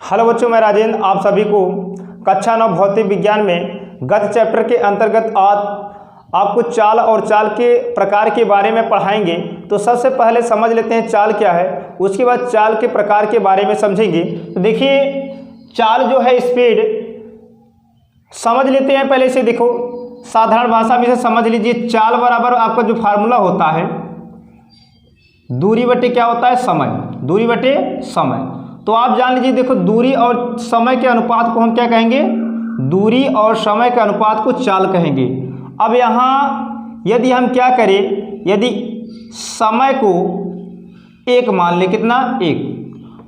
Hello बच्चों, मैं राजेंद्र आप सभी को कक्षा 9 भौतिक विज्ञान में गत चैप्टर के अंतर्गत आज आपको चाल और चाल के प्रकार के बारे में पढ़ाएंगे। तो सबसे पहले समझ लेते हैं चाल क्या है, उसके बाद चाल के प्रकार के बारे में समझेंगे। तो देखिए, चाल जो है स्पीड समझ लेते हैं। पहले से देखो, साधारण भाषा में से समझ लीजिए। चाल बराबर आपका जो फार्मूला होता है दूरी बटे क्या होता है, समय। दूरी बटे समय। तो आप जान लीजिए, देखो दूरी और समय के अनुपात को हम क्या कहेंगे, दूरी और समय के अनुपात को चाल कहेंगे। अब यहाँ यदि हम क्या करें, यदि समय को 1 मान ले, कितना 1,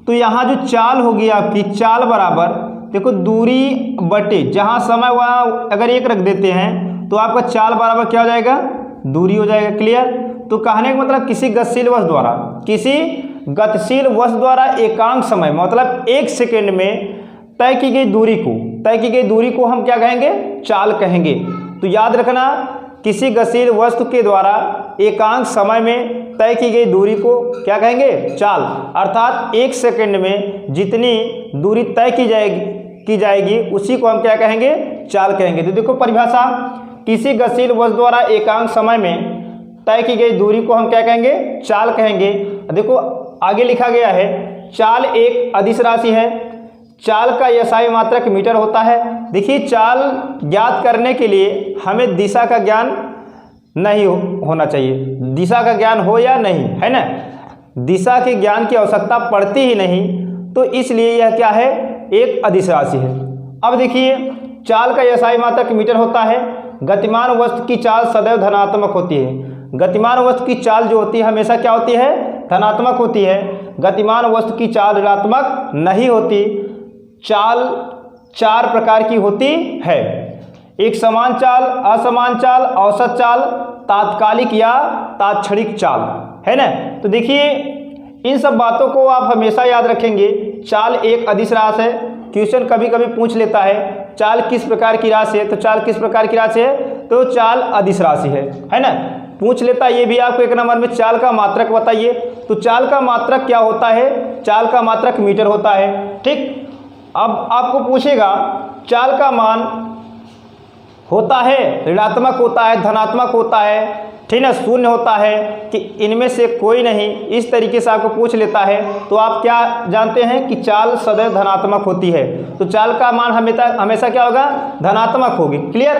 तो यहाँ जो चाल होगी आपकी, चाल बराबर देखो दूरी बटे जहाँ समय वहाँ अगर 1 रख देते हैं तो आपका चाल बराबर क्या हो जाएगा, दूरी हो जाएगा। क्लियर। तो कहने का मतलब किसी गतिशील वस्तु द्वारा एकांक समय मतलब 1 सेकेंड में तय की गई दूरी को हम क्या कहेंगे, चाल कहेंगे। तो याद रखना, किसी गतिशील वस्तु के द्वारा एकांक समय में तय की गई दूरी को क्या कहेंगे, चाल। अर्थात 1 सेकेंड में जितनी दूरी तय की जाएगी उसी को हम क्या कहेंगे, चाल कहेंगे। तो देखो परिभाषा, किसी गतिशील वस्तु द्वारा एकांक समय में तय की गई दूरी को हम क्या कहेंगे, चाल कहेंगे। देखो आगे लिखा गया है, चाल एक अदिश राशि है। चाल का SI मात्रक मीटर होता है। देखिए, चाल ज्ञात करने के लिए हमें दिशा का ज्ञान नहीं होना चाहिए। दिशा का ज्ञान हो या नहीं, है ना, दिशा के ज्ञान की आवश्यकता पड़ती ही नहीं। तो इसलिए यह क्या है, एक अदिश राशि है। अब देखिए, चाल का SI मात्रक मीटर होता है। गतिमान वस्तु की चाल सदैव धनात्मक होती है। गतिमान वस्तु की चाल जो होती है हमेशा क्या होती है, धनात्मक होती है। गतिमान वस्तु की चाल ऋणात्मक नहीं होती। चाल 4 प्रकार की होती है, एक समान चाल, असमान चाल, औसत चाल, तात्कालिक या तात्क्षणिक चाल, है ना। तो देखिए, इन सब बातों को आप हमेशा याद रखेंगे। चाल एक अदिश राशि है। क्वेश्चन कभी कभी पूछ लेता है चाल किस प्रकार की राशि है, तो चाल किस प्रकार की राशि है, तो चाल अदिश राशि है ना। पूछ लेता है ये भी आपको 1 नंबर में, चाल का मात्रक बताइए। तो चाल का मात्रक क्या होता है, चाल का मात्रक मीटर होता है। ठीक। अब आपको पूछेगा चाल का मान होता है ऋणात्मक होता है, धनात्मक होता है, ठीक है, शून्य होता है कि इनमें से कोई नहीं, इस तरीके से आपको पूछ लेता है। तो आप क्या जानते हैं कि चाल सदैव धनात्मक होती है। तो चाल का मान हमेशा क्या होगा, धनात्मक होगी। क्लियर।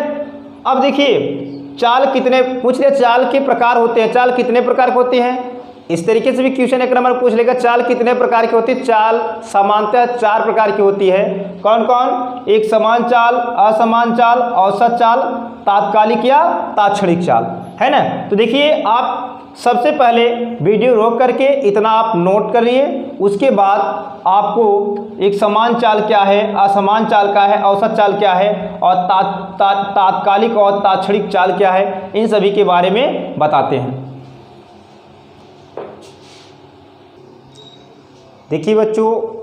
अब देखिए, चाल कितने पूछ ले, चाल के प्रकार होते हैं, चाल कितने प्रकार के होते हैं, इस तरीके से भी क्वेश्चन 1 नंबर पूछ लेगा, चाल कितने प्रकार की होती है। चाल सामान्यतः 4 प्रकार की होती है। कौन कौन, एक समान चाल, असमान चाल, औसत चाल, तात्कालिक या तात्क्षणिक चाल, है ना। तो देखिए, आप सबसे पहले वीडियो रोक करके इतना आप नोट करिए। उसके बाद आपको एक समान चाल क्या है, असमान चाल क्या है, औसत चाल क्या है, और तात्कालिक और तात्क्षणिक चाल क्या है, इन सभी के बारे में बताते हैं। देखिए बच्चों,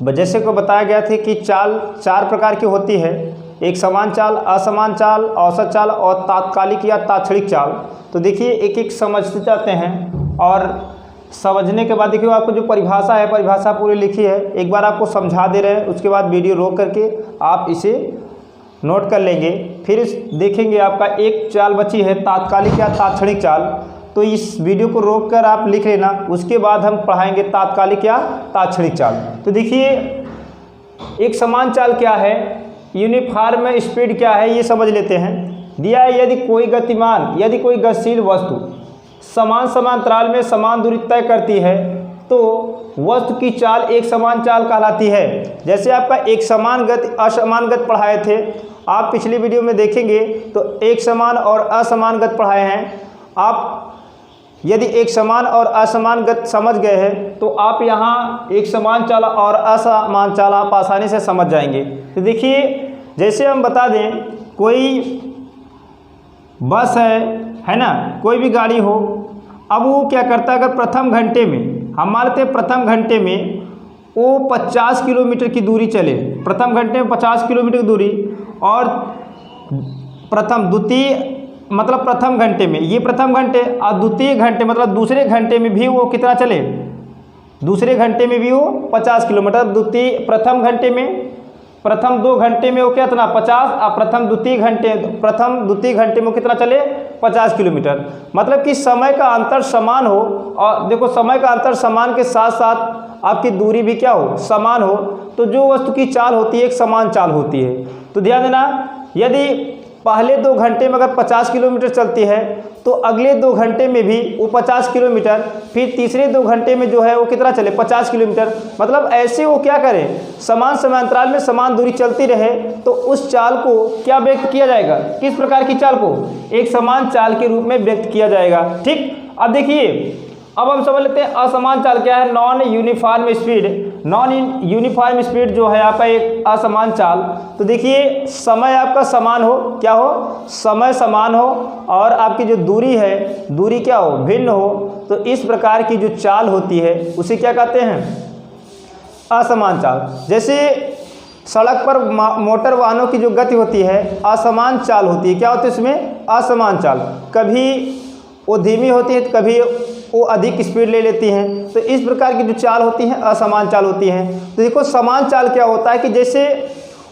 जैसे को बताया गया था कि चाल 4 प्रकार की होती है, एक समान चाल, असमान चाल, औसत चाल और तात्कालिक या तात्क्षणिक चाल। तो देखिए, एक एक समझते जाते हैं, और समझने के बाद देखिए आपको जो परिभाषा है, परिभाषा पूरी लिखी है, एक बार आपको समझा दे रहे हैं। उसके बाद वीडियो रोक करके आप इसे नोट कर लेंगे। फिर देखेंगे आपका एक चाल बची है, तात्कालिक या तात्क्षणिक चाल। तो इस वीडियो को रोक कर आप लिख लेना। उसके बाद हम पढ़ाएंगे तात्कालिक या तात्क्षणिक चाल। तो देखिए, एक समान चाल क्या है, यूनिफॉर्म स्पीड क्या है, ये समझ लेते हैं। दिया है, यदि कोई गतिशील वस्तु समान अंतराल में समान दूरी तय करती है तो वस्तु की चाल एक समान चाल कहलाती है। जैसे आपका एक समान गति असमान गति पढ़ाए थे, आप पिछली वीडियो में देखेंगे तो एक समान और असमान गति पढ़ाए हैं। आप यदि एक समान और असमान गति समझ गए हैं तो आप यहाँ एक समान चाल और असमान चाल आप आसानी से समझ जाएंगे। तो देखिए, जैसे हम बता दें, कोई बस है ना, कोई भी गाड़ी हो। अब वो क्या करता है, अगर प्रथम घंटे में, हम मानते हैं प्रथम घंटे में वो 50 किलोमीटर की दूरी चले, प्रथम घंटे में 50 किलोमीटर की दूरी, और प्रथम घंटे में, ये प्रथम घंटे, और द्वितीय घंटे मतलब दूसरे घंटे में भी वो कितना चले, दूसरे घंटे में भी वो 50 किलोमीटर, प्रथम घंटे में, प्रथम 2 घंटे में वो कितना 50, और प्रथम द्वितीय घंटे में कितना चले 50 किलोमीटर। मतलब कि समय का अंतर समान हो, और देखो समय का अंतर समान के साथ साथ आपकी दूरी भी क्या हो, समान हो, तो जो वस्तु की चाल होती है एक समान चाल होती है। तो ध्यान देना, यदि पहले 2 घंटे में अगर 50 किलोमीटर चलती है तो अगले 2 घंटे में भी वो 50 किलोमीटर, फिर तीसरे 2 घंटे में जो है वो कितना चले 50 किलोमीटर। मतलब ऐसे वो क्या करें, समान समांतराल में समान दूरी चलती रहे, तो उस चाल को क्या व्यक्त किया जाएगा, किस प्रकार की चाल को, एक समान चाल के रूप में व्यक्त किया जाएगा। ठीक, अब देखिए, अब हम समझ लेते हैं असमान चाल क्या है। नॉन यूनिफॉर्म स्पीड जो है आपका एक असमान चाल। तो देखिए, समय आपका समान हो, क्या हो, समय समान हो, और आपकी जो दूरी है, दूरी क्या हो, भिन्न हो, तो इस प्रकार की जो चाल होती है उसे क्या कहते हैं, असमान चाल। जैसे सड़क पर मोटर वाहनों की जो गति होती है असमान चाल होती है, क्या होती है इसमें, असमान चाल। कभी वो धीमी होती है, कभी वो अधिक स्पीड ले लेती हैं, तो इस प्रकार की जो चाल होती हैं असमान चाल होती हैं। तो देखो, समान चाल क्या होता है कि जैसे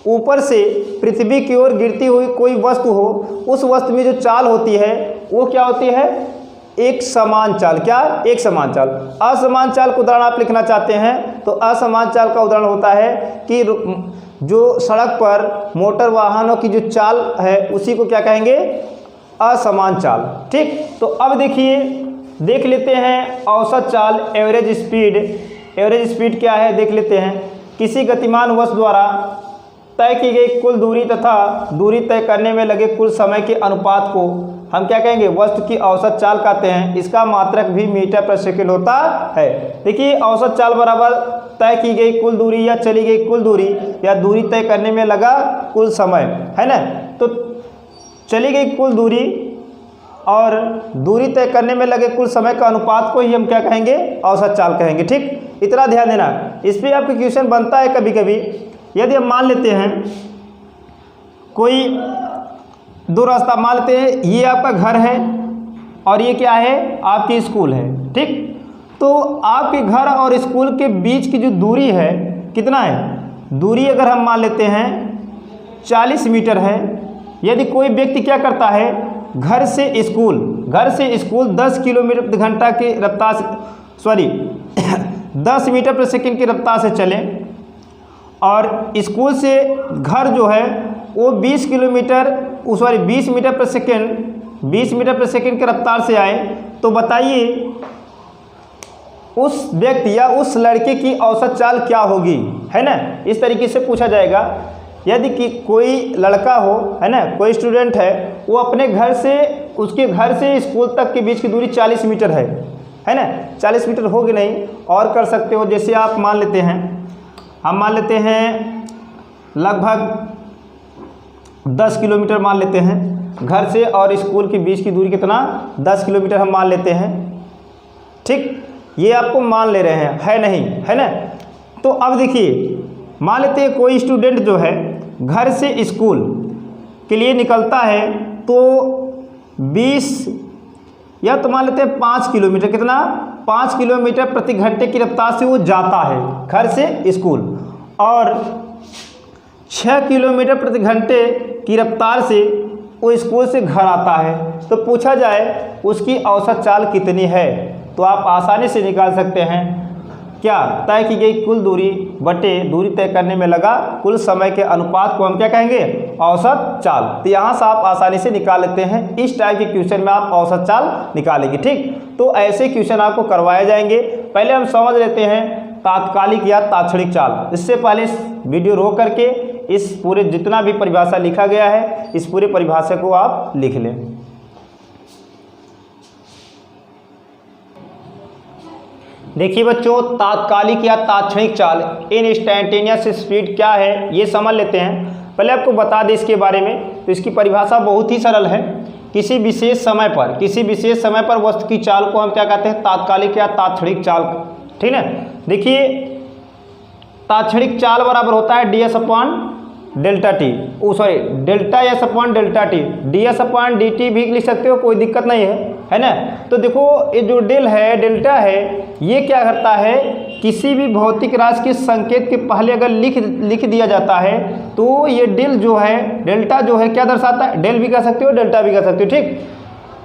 ऊपर से पृथ्वी की ओर गिरती हुई कोई वस्तु हो, उस वस्तु में जो चाल होती है वो क्या होती है, एक समान चाल। क्या, एक समान चाल। असमान चाल का उदाहरण आप लिखना चाहते हैं तो असमान चाल का उदाहरण होता है कि जो सड़क पर मोटर वाहनों की जो चाल है उसी को क्या कहेंगे, असमान चाल। ठीक, तो अब देखिए, देख लेते हैं औसत चाल, एवरेज स्पीड। एवरेज स्पीड क्या है देख लेते हैं। किसी गतिमान वस्तु द्वारा तय की गई कुल दूरी तथा दूरी तय करने में लगे कुल समय के अनुपात को हम क्या कहेंगे, वस्तु की औसत चाल कहते हैं। इसका मात्रक भी मीटर प्रति सेकंड होता है। देखिए, औसत चाल बराबर तय की गई कुल दूरी या चली गई कुल दूरी या दूरी तय करने में लगा कुल समय, है ना। तो चली गई कुल दूरी और दूरी तय करने में लगे कुल समय का अनुपात को ही हम क्या कहेंगे, औसत चाल कहेंगे। ठीक, इतना ध्यान देना। इस पर आपका क्वेश्चन बनता है कभी कभी। यदि हम मान लेते हैं कोई 2 रास्ता मान लेते हैं, ये आपका घर है और ये क्या है, आपकी स्कूल है। ठीक, तो आपके घर और स्कूल के बीच की जो दूरी है कितना है, दूरी अगर हम मान लेते हैं 40 मीटर है। यदि कोई व्यक्ति क्या करता है, घर से स्कूल 10 किलोमीटर प्रति घंटा की रफ्तार से 10 मीटर प्रति सेकंड की रफ्तार से चले, और स्कूल से घर जो है वो 20 मीटर प्रति सेकंड की रफ्तार से आए, तो बताइए उस व्यक्ति या उस लड़के की औसत चाल क्या होगी, है ना। इस तरीके से पूछा जाएगा। यदि कि कोई लड़का हो, है ना, कोई स्टूडेंट है, वो अपने घर से, उसके घर से स्कूल तक के बीच की दूरी 40 मीटर है ना। 40 मीटर होगी नहीं, और कर सकते हो। जैसे आप मान लेते हैं, हम मान लेते हैं लगभग 10 किलोमीटर मान लेते हैं। घर से और स्कूल के बीच की दूरी कितना, 10 किलोमीटर हम मान लेते हैं। ठीक, ये आपको मान ले रहे हैं, है नहीं, है ना। तो अब देखिए, मान लेते हैं कोई स्टूडेंट जो है घर से स्कूल के लिए निकलता है तो 20 या तो मान लेते हैं 5 किलोमीटर, कितना, 5 किलोमीटर प्रति घंटे की रफ्तार से वो जाता है घर से स्कूल, और 6 किलोमीटर प्रति घंटे की रफ्तार से वो स्कूल से घर आता है। तो पूछा जाए उसकी औसत चाल कितनी है, तो आप आसानी से निकाल सकते हैं। क्या, तय की गई कुल दूरी बटे दूरी तय करने में लगा कुल समय के अनुपात को हम क्या कहेंगे, औसत चाल। तो यहाँ से आप आसानी से निकाल लेते हैं। इस टाइप के क्वेश्चन में आप औसत चाल निकालेंगे। ठीक, तो ऐसे क्वेश्चन आपको करवाए जाएंगे। पहले हम समझ लेते हैं तात्कालिक या तात्क्षणिक चाल। इससे पहले इस वीडियो रोक करके इस पूरे जितना भी परिभाषा लिखा गया है, इस पूरे परिभाषा को आप लिख लें। देखिए बच्चों, तात्कालिक या तात्क्षणिक चाल, इंस्टैंटेनियस स्पीड क्या है ये समझ लेते हैं। पहले आपको बता दें इसके बारे में। तो इसकी परिभाषा बहुत ही सरल है। किसी विशेष समय पर वस्तु की चाल को हम क्या कहते हैं, तात्कालिक या तात्क्षणिक चाल। ठीक है, देखिए तात्क्षणिक चाल बराबर होता है ds upon delta T, delta S upon delta T. ds upon D T भी लिख सकते हो, कोई दिक्कत नहीं है, है ना। तो देखो ये जो डेल्टा है ये क्या करता है किसी भी भौतिक राशि के संकेत के पहले अगर लिख दिया जाता है तो ये डेल जो है, डेल्टा जो है क्या दर्शाता है, डेल भी कह सकते हो डेल्टा भी कह सकते हो, ठीक।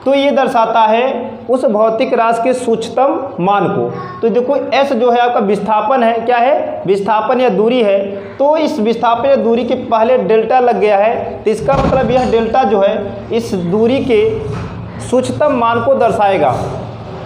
तो ये दर्शाता है उस भौतिक राशि के सूक्ष्मतम मान को। तो देखो एस जो है आपका विस्थापन है, क्या है, विस्थापन या दूरी है। तो इस विस्थापन या दूरी के पहले डेल्टा लग गया है, तो इसका मतलब यह डेल्टा जो है इस दूरी के सूक्ष्मतम मान को दर्शाएगा।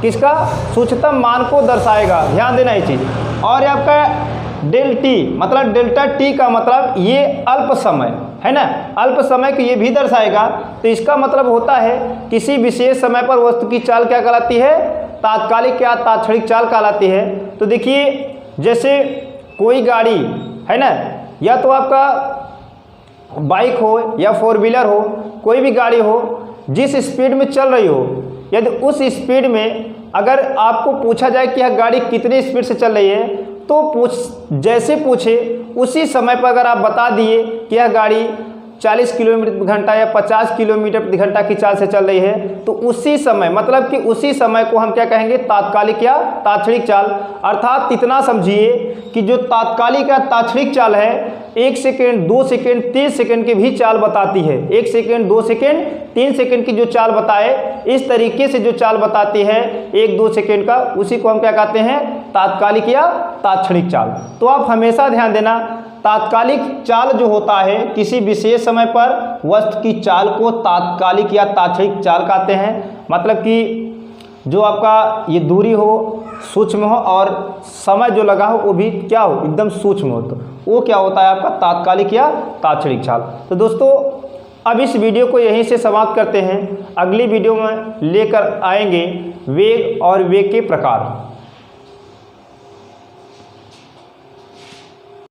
किसका, सूक्ष्मतम मान को दर्शाएगा, ध्यान देना ये चीज़। और आपका डेल टी, मतलब डेल्टा टी का मतलब ये अल्प समय है ना, अल्प समय को ये भी दर्शाएगा। तो इसका मतलब होता है किसी विशेष समय पर वस्तु की चाल क्या कहलाती है, तात्कालिक या तात्क्षणिक चाल कहलाती है। तो देखिए जैसे कोई गाड़ी है ना, या तो आपका बाइक हो या फोर व्हीलर हो, कोई भी गाड़ी हो, जिस स्पीड में चल रही हो, यदि उस स्पीड में अगर आपको पूछा जाए कि यह गाड़ी कितनी स्पीड से चल रही है, तो जैसे पूछे उसी समय पर अगर आप बता दिए कि यह गाड़ी 40 किलोमीटर प्रति घंटा या 50 किलोमीटर प्रति घंटा की चाल से चल रही है, तो उसी समय, मतलब कि उसी समय को हम क्या कहेंगे, तात्कालिक या तात्क्षणिक चाल। अर्थात इतना समझिए कि जो तात्कालिक या तात्क्षणिक चाल है 1 सेकेंड, 2 सेकेंड, 3 सेकेंड की भी चाल बताती है। 1 सेकेंड, 2 सेकेंड, 3 सेकेंड की जो चाल बताए, इस तरीके से जो चाल बताती है 1-2 सेकेंड का, उसी को हम क्या कहते हैं, तात्कालिक या तात्क्षणिक चाल। तो आप हमेशा ध्यान देना, तात्कालिक चाल जो होता है किसी विशेष समय पर वस्तु की चाल को तात्कालिक या तात्क्षणिक चाल कहते हैं। मतलब कि जो आपका ये दूरी हो सूक्ष्म हो और समय जो लगा हो वो भी क्या हो, एकदम सूक्ष्म हो, तो वो क्या होता है आपका तात्कालिक या तात्क्षणिक चाल। तो दोस्तों अब इस वीडियो को यहीं से समाप्त करते हैं। अगली वीडियो में लेकर आएंगे वेग और वेग के प्रकार।